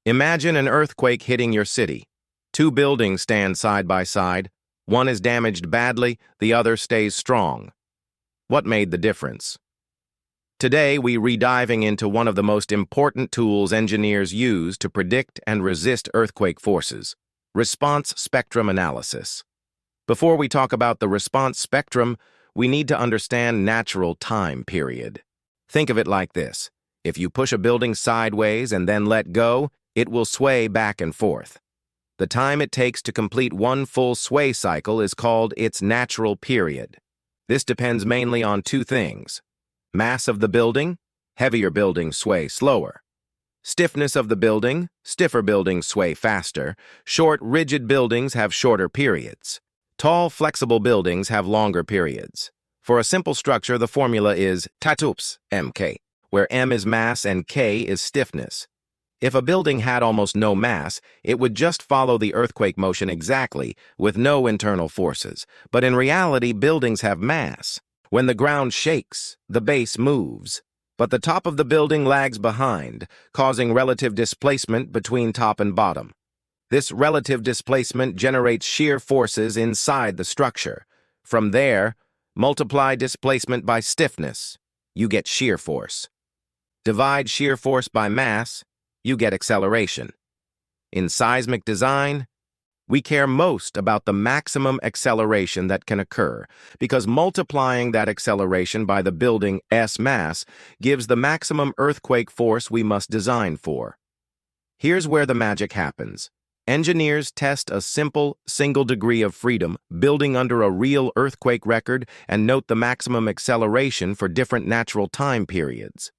Imagine an earthquake hitting your city. Two buildings stand side by side. One is damaged badly, the other stays strong. What made the difference? Today, we're diving into one of the most important tools engineers use to predict and resist earthquake forces: response spectrum analysis. Before we talk about the response spectrum, we need to understand natural time period. Think of it like this. If you push a building sideways and then let go, it will sway back and forth. The time it takes to complete one full sway cycle is called its natural period. This depends mainly on two things: mass of the building, heavier buildings sway slower; stiffness of the building, stiffer buildings sway faster; short, rigid buildings have shorter periods. Tall, flexible buildings have longer periods. For a simple structure, the formula is TATUPS, MK, where M is mass and K is stiffness. If a building had almost no mass, it would just follow the earthquake motion exactly, with no internal forces. But in reality, buildings have mass. When the ground shakes, the base moves. But the top of the building lags behind, causing relative displacement between top and bottom. This relative displacement generates shear forces inside the structure. From there, multiply displacement by stiffness. You get shear force. Divide shear force by mass, you get acceleration. In seismic design, we care most about the maximum acceleration that can occur, because multiplying that acceleration by the building S mass gives the maximum earthquake force we must design for. Here's where the magic happens. Engineers test a simple, single degree of freedom, building under a real earthquake record, and note the maximum acceleration for different natural time periods.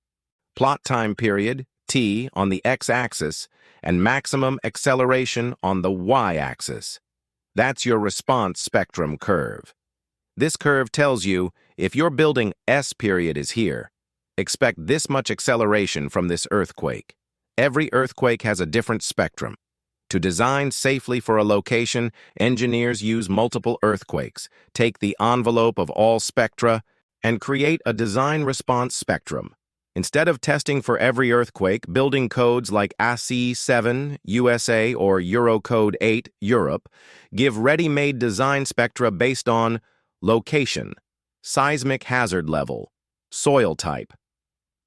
Plot time period, T, on the x-axis, and maximum acceleration on the y-axis. That's your response spectrum curve. This curve tells you if your building S period is here, expect this much acceleration from this earthquake. Every earthquake has a different spectrum. To design safely for a location, engineers use multiple earthquakes, take the envelope of all spectra, and create a design response spectrum. Instead of testing for every earthquake, building codes like ASCE 7, USA, or Eurocode 8, Europe, give ready-made design spectra based on location, seismic hazard level, soil type.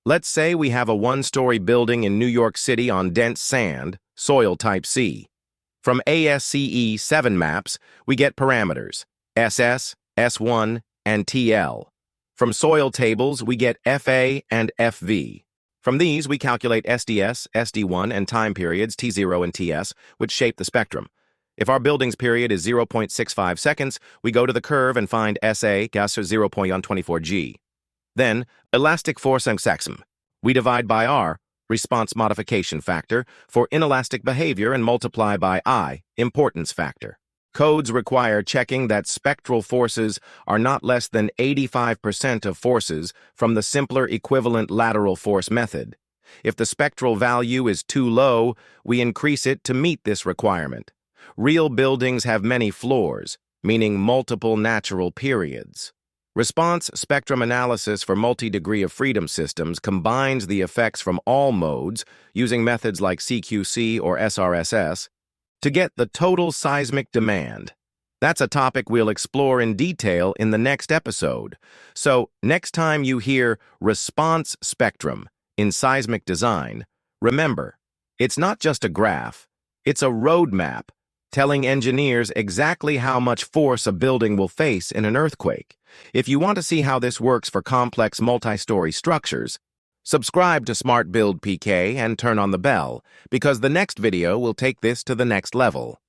Let's say we have a one-story building in New York City on dense sand, soil type C. From ASCE 7 maps, we get parameters: SS, S1, and TL. From soil tables, we get FA and FV. From these, we calculate SDS, SD1, and time periods T0 and TS, which shape the spectrum. If our building's period is 0.65 seconds, we go to the curve and find SA, gas 0.124 G. Then, elastic force and sexum. We divide by R, response modification factor, for inelastic behavior, and multiply by I, importance factor. Codes require checking that spectral forces are not less than 85% of forces from the simpler equivalent lateral force method. If the spectral value is too low, we increase it to meet this requirement. Real buildings have many floors, meaning multiple natural periods. Response spectrum analysis for multi-degree of freedom systems combines the effects from all modes, using methods like CQC or SRSS, to get the total seismic demand. That's a topic we'll explore in detail in the next episode. So, next time you hear response spectrum in seismic design, remember, it's not just a graph, it's a roadmap telling engineers exactly how much force a building will face in an earthquake. If you want to see how this works for complex multi-story structures, subscribe to Smart Build PK and turn on the bell, because the next video will take this to the next level.